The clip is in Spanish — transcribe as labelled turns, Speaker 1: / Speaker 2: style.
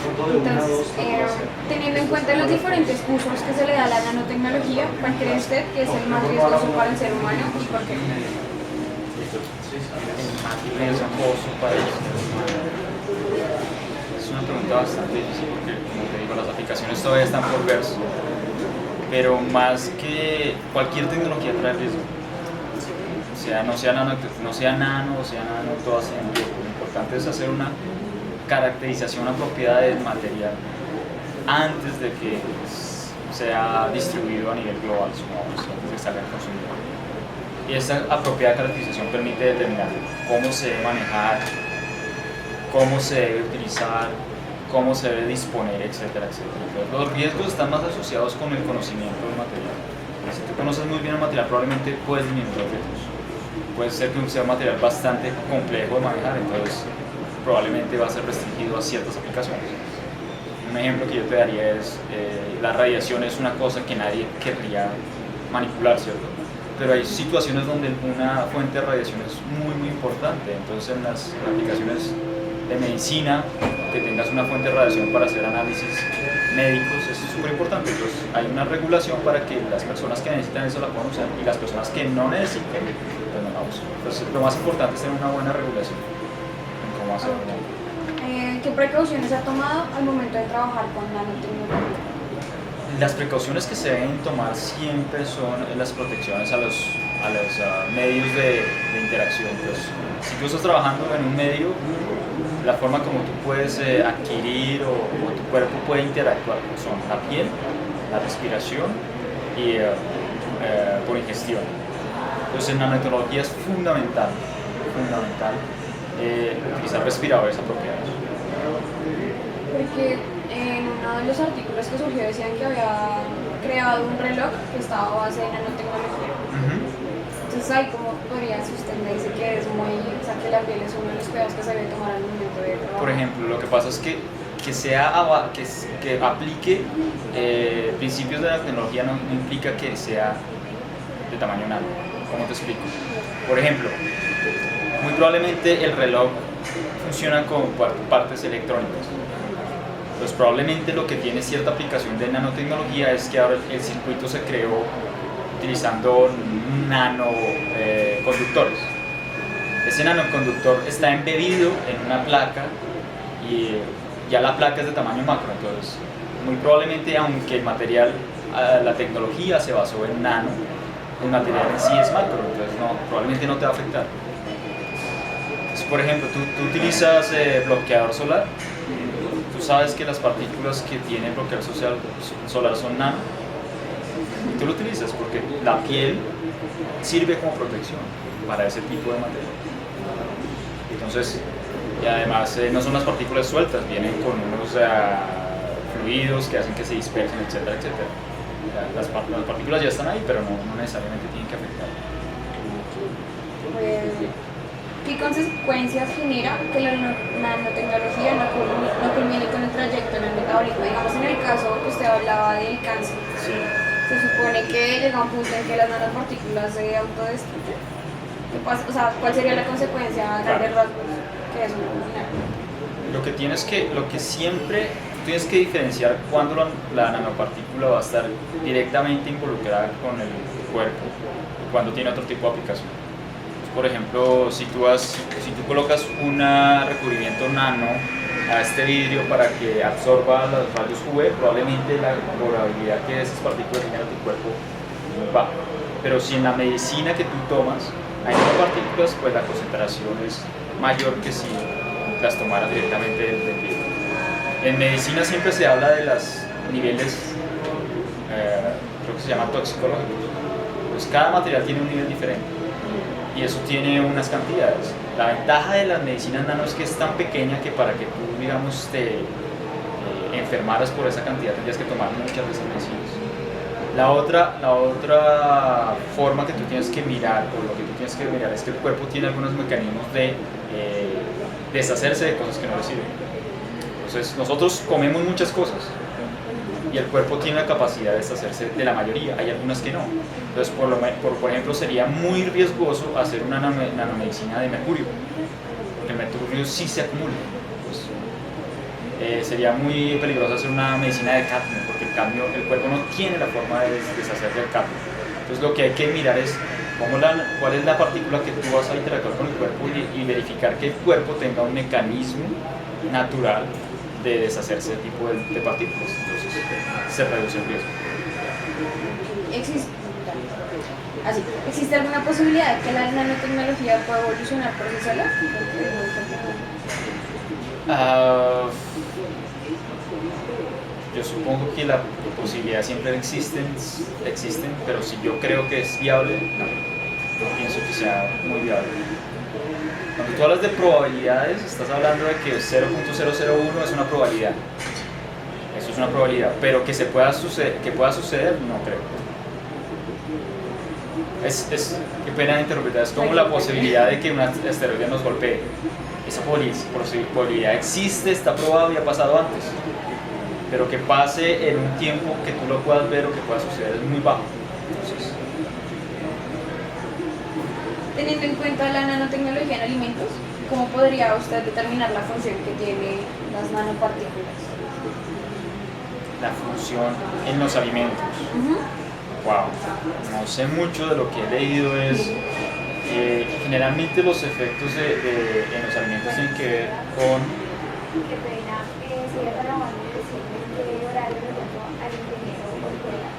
Speaker 1: Entonces, teniendo en cuenta los diferentes usos que se le da a la nanotecnología, ¿cuál cree usted que es el más riesgoso para el ser humano y por qué?
Speaker 2: El más riesgoso para el ser humano. Es una pregunta bastante difícil porque, como te digo, las aplicaciones todavía están por verse, pero más que cualquier tecnología trae riesgo. O sea, no sea nano, todas tienen riesgo. Lo importante es hacer una caracterización apropiada del material antes de que sea distribuido a nivel global, supongamos, antes de que salga al consumidor. Y esa apropiada caracterización permite determinar cómo se debe manejar, cómo se debe utilizar, cómo se debe disponer, etcétera, etcétera. Entonces, los riesgos están más asociados con el conocimiento del material. Si tú conoces muy bien el material, probablemente puedes disminuir los riesgos. Puede ser que sea un material bastante complejo de manejar, entonces probablemente va a ser restringido a ciertas aplicaciones. Un ejemplo que yo te daría es, la radiación es una cosa que nadie querría manipular, ¿cierto? Pero hay situaciones donde una fuente de radiación es muy, muy importante. Entonces, en las aplicaciones de medicina, que tengas una fuente de radiación para hacer análisis médicos es súper importante. Entonces, hay una regulación para que las personas que necesitan eso la puedan usar y las personas que no necesiten, pues no la usen. Entonces, lo más importante es tener una buena regulación en cómo hacerlo.
Speaker 1: ¿Qué precauciones ha tomado al momento de trabajar con nanotecnología?
Speaker 2: Las precauciones que se deben tomar siempre son las protecciones a los medios de interacción. Entonces, si tú estás trabajando en un medio, la forma como tú puedes adquirir o tu cuerpo puede interactuar son la piel, la respiración y por ingestión. Entonces, en nanotecnología es fundamental utilizar respiradores apropiados.
Speaker 1: Porque en uno de los artículos que surgió decían que había creado un reloj que estaba a base de nanotecnología. Entonces ahí como podría sostenerse que es muy, o sea, que la piel es uno de los cuidados que se debe tomar al momento de trabajar.
Speaker 2: Por ejemplo, lo que pasa es que aplique principios de la tecnología no implica que sea de tamaño nano. ¿Cómo te explico? Por ejemplo, muy probablemente el reloj funciona con partes electrónicas. Pues probablemente lo que tiene cierta aplicación de nanotecnología es que ahora el circuito se creó utilizando nanoconductores. Ese nanoconductor está embebido en una placa y ya la placa es de tamaño macro, entonces muy probablemente, aunque el material, la tecnología se basó en nano, el material en sí es macro, entonces probablemente no te va a afectar. Entonces, por ejemplo, tú utilizas bloqueador solar. Tú sabes que las partículas que tiene el bloqueador solar son nano y tú lo utilizas porque la piel sirve como protección para ese tipo de material. Entonces, y además no son las partículas sueltas, vienen con unos fluidos que hacen que se dispersen, etcétera, etcétera. Las partículas ya están ahí, pero no necesariamente tienen que afectar.
Speaker 1: ¿Qué consecuencias genera que la nanotecnología no culmine con el trayecto en el metabolismo? Digamos, en el caso que usted hablaba del cáncer,
Speaker 2: Sí.
Speaker 1: se supone que llega un punto en que las nanopartículas se autodestruyen. ¿Qué pasa? O sea, ¿cuál sería la consecuencia a grandes rasgos que eso no funciona?
Speaker 2: Lo que siempre tienes que diferenciar cuando la nanopartícula va a estar directamente involucrada con el cuerpo y cuando tiene otro tipo de aplicación. Por ejemplo, si tú colocas un recubrimiento nano a este vidrio para que absorba los rayos UV, probablemente la probabilidad que esas partículas lleguen a tu cuerpo va. Pero si en la medicina que tú tomas hay nanopartículas, pues la concentración es mayor que si las tomaras directamente del vidrio. En medicina siempre se habla de los niveles, creo que se llaman toxicológicos. Pues cada material tiene un nivel diferente. Y eso tiene unas cantidades. La ventaja de las medicinas nano es que es tan pequeña que para que tú, digamos, te enfermaras por esa cantidad tendrías que tomar muchas de esas medicinas. La otra forma que tú tienes que mirar, o lo que tú tienes que mirar, es que el cuerpo tiene algunos mecanismos de deshacerse de cosas que no le sirven. Entonces, nosotros comemos muchas cosas y el cuerpo tiene la capacidad de deshacerse de la mayoría, hay algunas que no. Entonces, por ejemplo, sería muy riesgoso hacer una nanomedicina de mercurio, porque el mercurio sí se acumula. Pues, Sería muy peligroso hacer una medicina de cadmio, porque el cuerpo no tiene la forma de deshacerse del cadmio. Entonces lo que hay que mirar es cuál es la partícula que tú vas a interactuar con el cuerpo y verificar que el cuerpo tenga un mecanismo natural de deshacerse de tipo de partículas. Entonces se reduce el riesgo.
Speaker 1: ¿Existe alguna posibilidad de que la nanotecnología pueda evolucionar por sí sola?
Speaker 2: Yo supongo que la posibilidad siempre existen, pero si yo creo que es viable, no pienso que sea muy viable. Cuando tú hablas de probabilidades, estás hablando de que 0.001 es una probabilidad. Eso es una probabilidad, pero que pueda suceder, no creo. Qué pena interpretar, es como la posibilidad de que un asteroide nos golpee. Esa posibilidad existe, está probado y ha pasado antes. Pero que pase en un tiempo que tú lo puedas ver o que pueda suceder es muy bajo. Entonces,
Speaker 1: teniendo en cuenta la nanotecnología en alimentos, ¿cómo podría usted determinar la función que tienen las nanopartículas?
Speaker 2: la función en los alimentos. Wow, no sé mucho, de lo que he leído es generalmente los efectos en los alimentos tienen que ver con
Speaker 3: Qué pena, sería tan amable decirme qué horario le tocó al ingeniero Ortega.